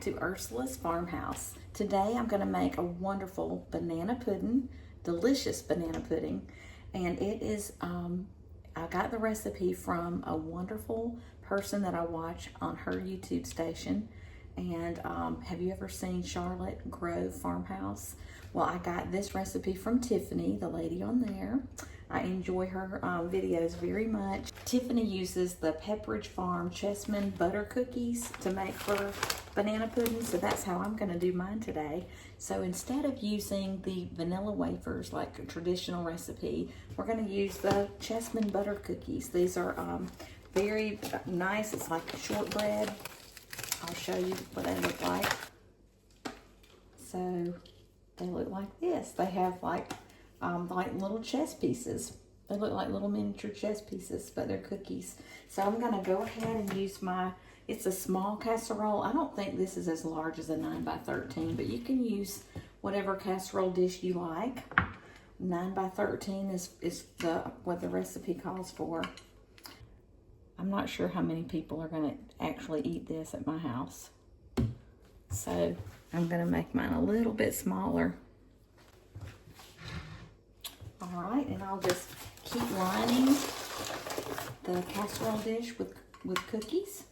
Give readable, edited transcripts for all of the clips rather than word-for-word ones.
to Ursula's Farmhouse. Today I'm going to make a wonderful banana pudding, delicious banana pudding, and it is, I got the recipe from a wonderful person that I watch on her YouTube station. And have you ever seen Charlotte Grove Farmhouse? Well, I got this recipe from Tiffany, the lady on there. I enjoy her videos very much. Tiffany uses the Pepperidge Farm Chessmen butter cookies to make for banana pudding, so that's how I'm going to do mine today. So instead of using the vanilla wafers like a traditional recipe, we're going to use the Chessmen butter cookies. These are very nice. It's like shortbread. I'll show you what they look like. So they look like this. They have like little chess pieces. They look like little miniature chess pieces, but they're cookies. So I'm gonna go ahead and use it's a small casserole. I don't think this is as large as a 9 by 13, but you can use whatever casserole dish you like. 9 by 13 is what the recipe calls for. I'm not sure how many people are gonna actually eat this at my house. So I'm gonna make mine a little bit smaller. All right, and I'll just keep lining the casserole dish with cookies.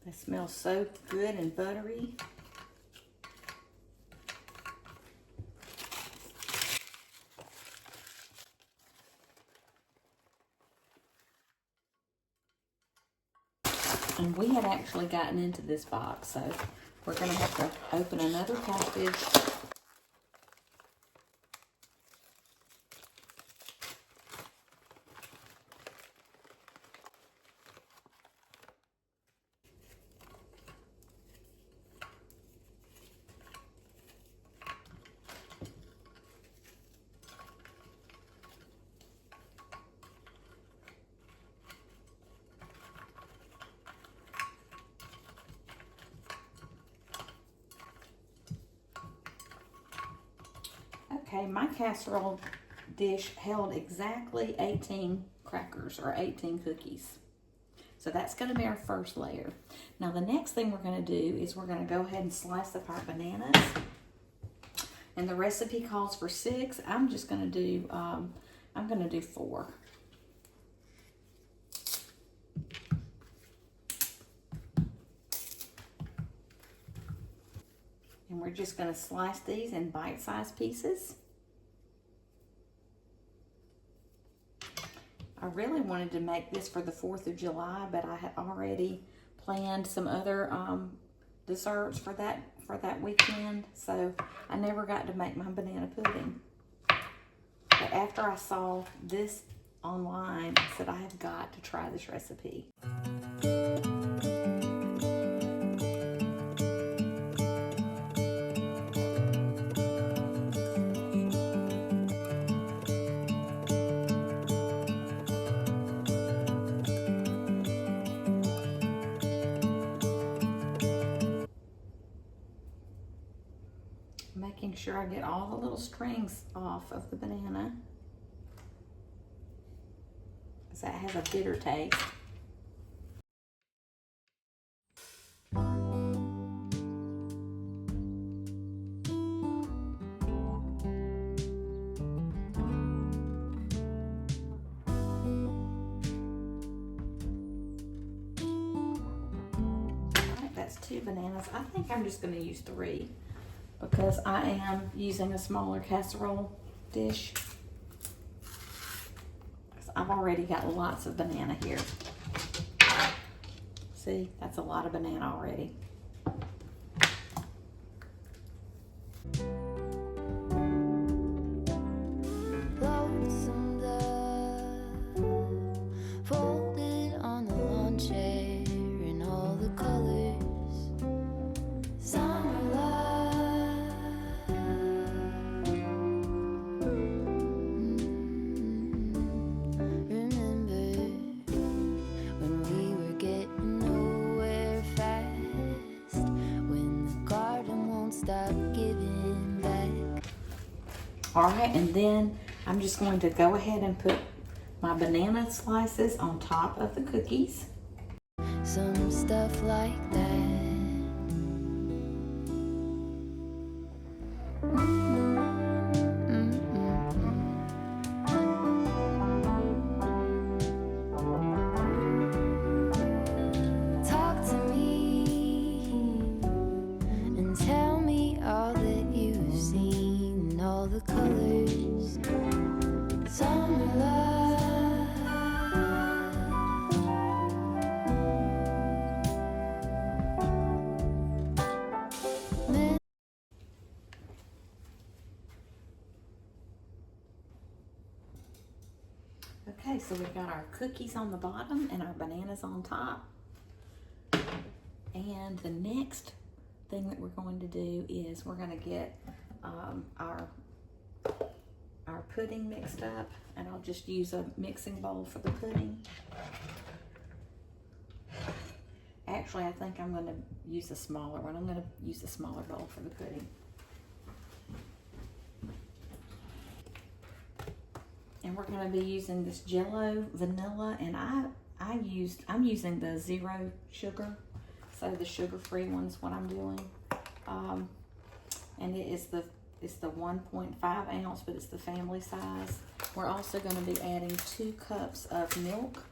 They smell so good and buttery. And we had actually gotten into this box, so we're going to have to open another package. Okay, my casserole dish held exactly 18 crackers or 18 cookies. So that's going to be our first layer. Now the next thing we're going to do is we're going to go ahead and slice up our bananas. And the recipe calls for 6. I'm just going to do, I'm going to do 4. And we're just going to slice these in bite-sized pieces. I really wanted to make this for the 4th of July, but I had already planned some other desserts for that weekend, so I never got to make my banana pudding. But after I saw this online, I said I have got to try this recipe. Making sure I get all the little strings off of the banana, because that has a bitter taste. Alright, that's 2 bananas. I think I'm just going to use 3. Because I am using a smaller casserole dish. I've already got lots of banana here. See, that's a lot of banana already. Folded on the lawn chair in all the colors. All right, and then I'm just going to go ahead and put my banana slices on top of the cookies. Some stuff like that. Talk to me and tell me all that you've seen, all the colors, summer love. Okay, so we've got our cookies on the bottom and our bananas on top. And the next thing that we're going to do is we're going to get our pudding mixed up, and I'll just use a mixing bowl for the pudding. Actually, I think I'm going to use a smaller one. I'm going to use a smaller bowl for the pudding. And we're going to be using this Jello vanilla, and I'm using the 0 sugar, so the sugar-free one's what I'm doing. And it's the 1.5 ounce, but it's the family size. We're also going to be adding 2 cups of milk.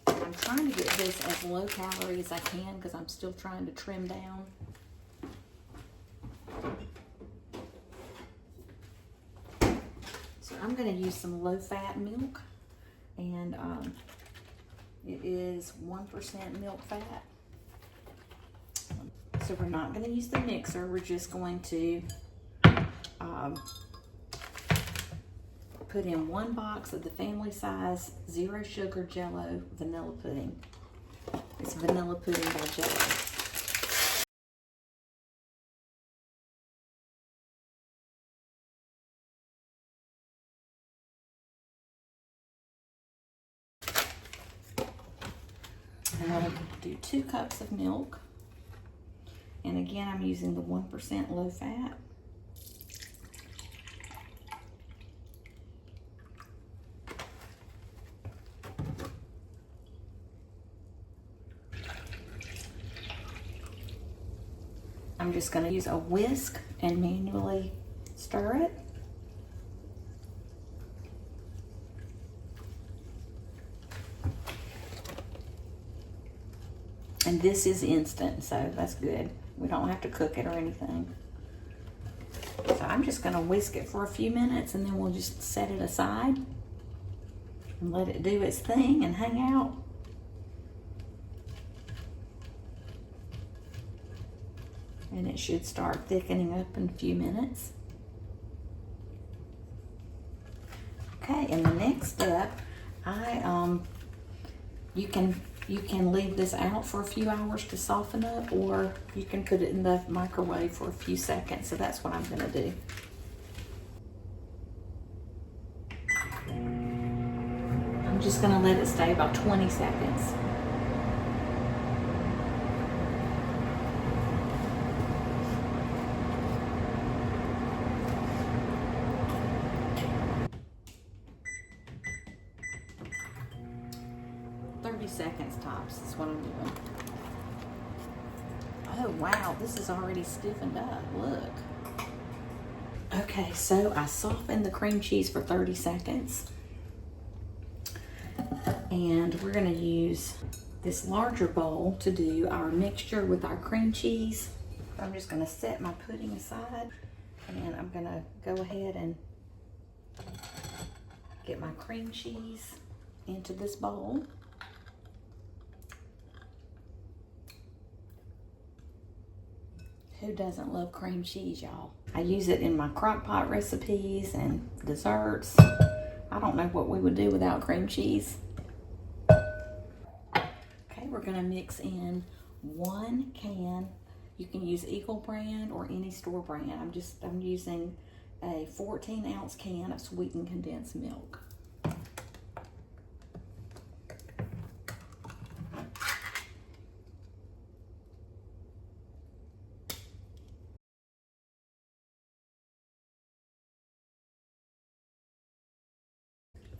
I'm trying to get this as low calorie as I can because I'm still trying to trim down. So I'm going to use some low-fat milk, and it is 1% milk fat. So we're not going to use the mixer. We're just going to put in 1 box of the family size 0 sugar Jello vanilla pudding. It's vanilla pudding by Jello. And I'll do 2 cups of milk. And again, I'm using the 1% low fat. I'm just going to use a whisk and manually stir it. And this is instant, so that's good. We don't have to cook it or anything. So I'm just going to whisk it for a few minutes, and then we'll just set it aside and let it do its thing and hang out. And it should start thickening up in a few minutes. Okay, and the next step, you can leave this out for a few hours to soften up, or you can put it in the microwave for a few seconds. So that's what I'm going to do. I'm just going to let it stay about 20 seconds. Seconds tops is what I'm doing. Oh wow, this is already stiffened up. Look. Okay, so I softened the cream cheese for 30 seconds. And we're going to use this larger bowl to do our mixture with our cream cheese. I'm just going to set my pudding aside, and I'm going to go ahead and get my cream cheese into this bowl. Who doesn't love cream cheese, y'all? I use it in my crock pot recipes and desserts. I don't know what we would do without cream cheese. Okay, we're gonna mix in 1 can. You can use Eagle brand or any store brand. I'm using a 14-ounce can of sweetened condensed milk.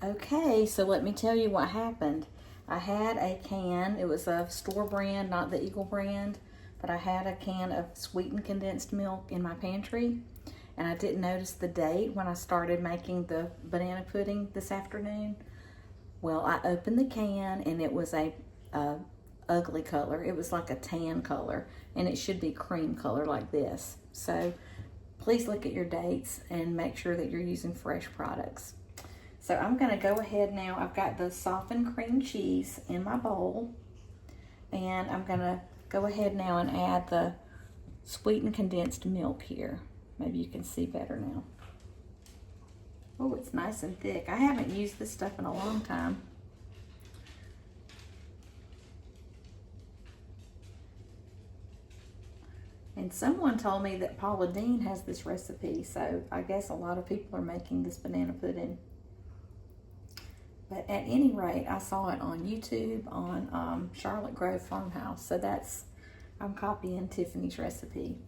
Okay, so let me tell you what happened. I had a can, it was a store brand, not the Eagle brand, but I had a can of sweetened condensed milk in my pantry, and I didn't notice the date when I started making the banana pudding this afternoon. Well, I opened the can and it was a ugly color. It was like a tan color, and it should be cream color like this. So please look at your dates and make sure that you're using fresh products. So I'm gonna go ahead now. I've got the softened cream cheese in my bowl, and I'm gonna go ahead now and add the sweetened condensed milk here. Maybe you can see better now. Oh, it's nice and thick. I haven't used this stuff in a long time. And someone told me that Paula Deen has this recipe, so I guess a lot of people are making this banana pudding. But at any rate, I saw it on YouTube on Charlotte Grove Farmhouse, so I'm copying Tiffany's recipe.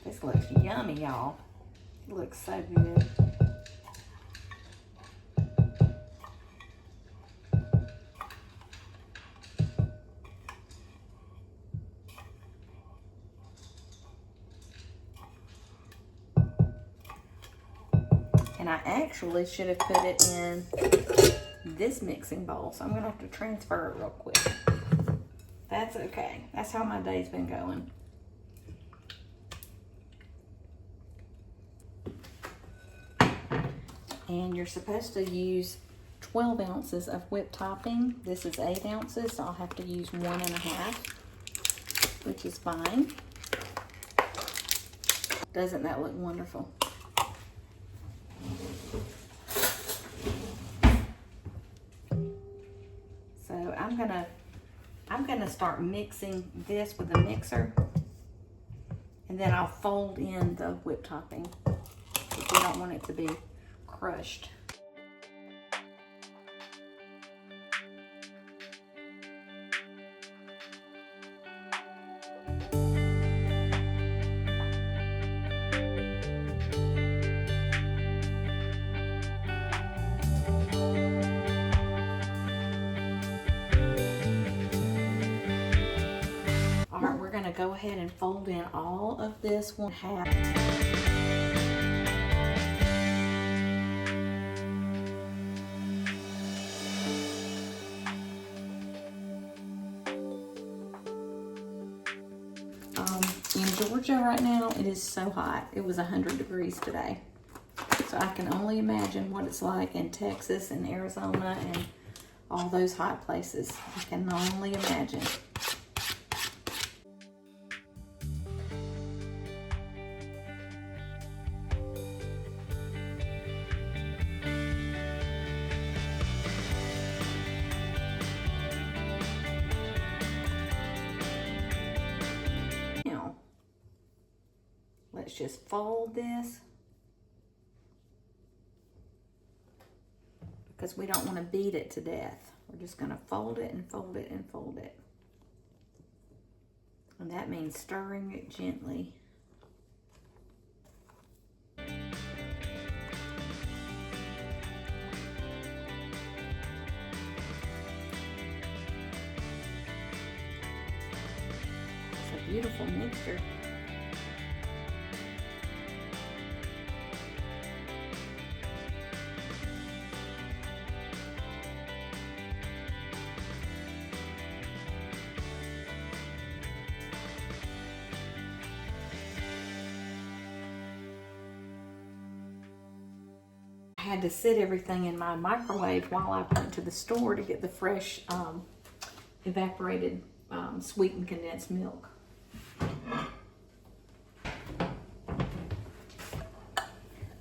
This looks yummy, y'all. It looks so good. And I actually should have put it in this mixing bowl, so I'm gonna have to transfer it real quick. That's okay. That's how my day's been going. And you're supposed to use 12 ounces of whipped topping. This is 8 ounces, so I'll have to use 1.5, which is fine. Doesn't that look wonderful? So I'm gonna start mixing this with a mixer, and then I'll fold in the whipped topping because we don't want it to be crushed. All right, we're gonna go ahead and fold in all of this 1/2. In Georgia right now, it is so hot. It was 100 degrees today. So I can only imagine what it's like in Texas and Arizona and all those hot places. I can only imagine. Let's just fold this because we don't want to beat it to death. We're just going to fold it and fold it and fold it. And that means stirring it gently. It's a beautiful mixture. I had to sit everything in my microwave while I went to the store to get the fresh evaporated sweetened condensed milk.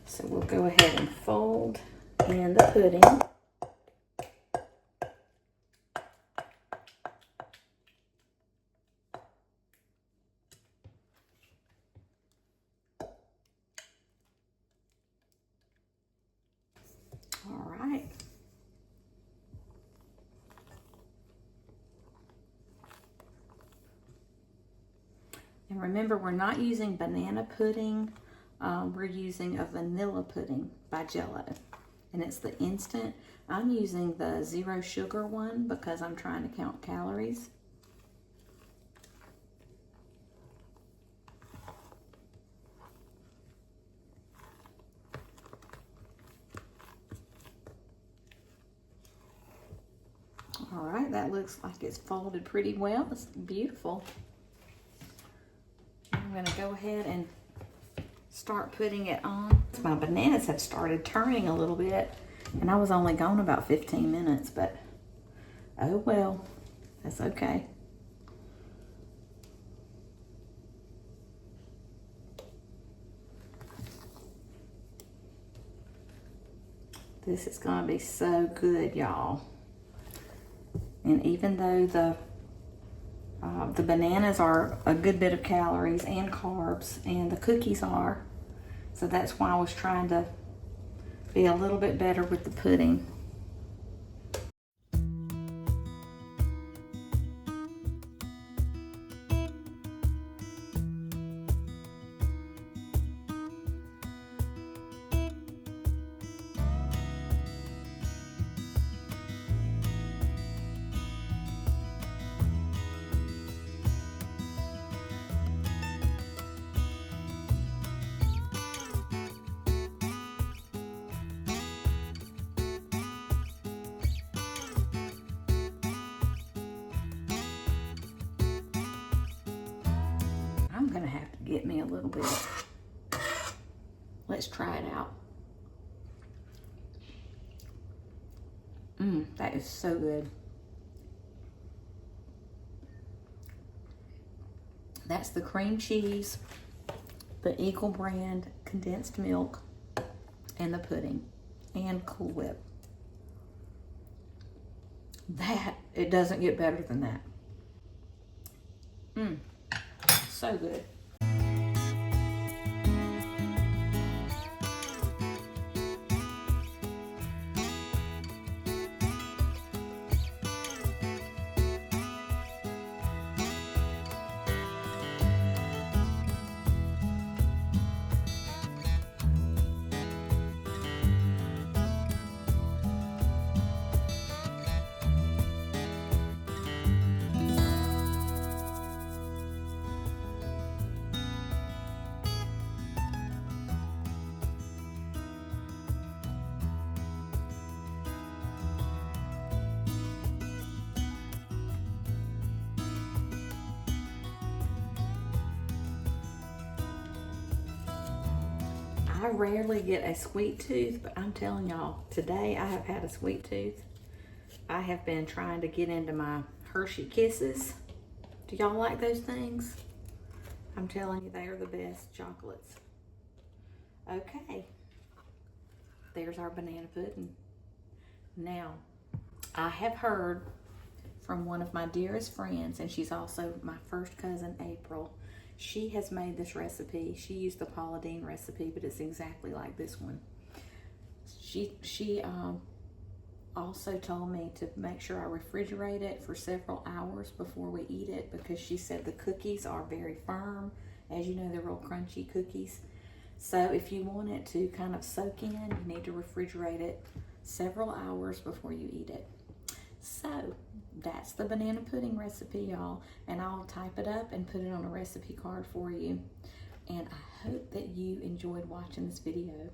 So we'll go ahead and fold in the pudding. All right. And And remember, we're not using banana pudding. We're using a vanilla pudding by Jello. And it's the instant. I'm using the 0 sugar one because I'm trying to count calories. All right, that looks like it's folded pretty well. It's beautiful. I'm gonna go ahead and start putting it on. My bananas have started turning a little bit, and I was only gone about 15 minutes, but oh well, that's okay. This is gonna be so good, y'all. And even though the bananas are a good bit of calories and carbs, and the cookies are, so that's why I was trying to be a little bit better with the pudding. I'm gonna have to get me a little bit. Let's try it out. That is so good. That's the cream cheese, the Eagle brand condensed milk, and the pudding, and Cool Whip. It doesn't get better than that. So good. I rarely get a sweet tooth, but I'm telling y'all, today I have had a sweet tooth. I have been trying to get into my Hershey Kisses. Do y'all like those things? I'm telling you, they are the best chocolates. Okay, there's our banana pudding. Now, I have heard from one of my dearest friends, and she's also my first cousin, April. She has made this recipe. She used the Paula Deen recipe, but it's exactly like this one. She also told me to make sure I refrigerate it for several hours before we eat it, because she said the cookies are very firm. As you know, they're real crunchy cookies. So if you want it to kind of soak in, you need to refrigerate it several hours before you eat it. So that's the banana pudding recipe, y'all, and I'll type it up and put it on a recipe card for you. And I hope that you enjoyed watching this video.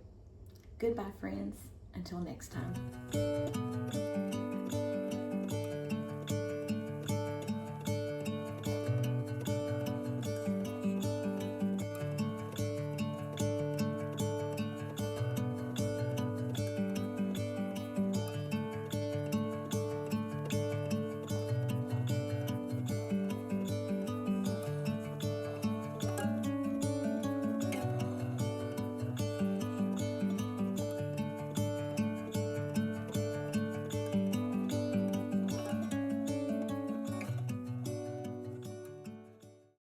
Goodbye, friends. Until next time.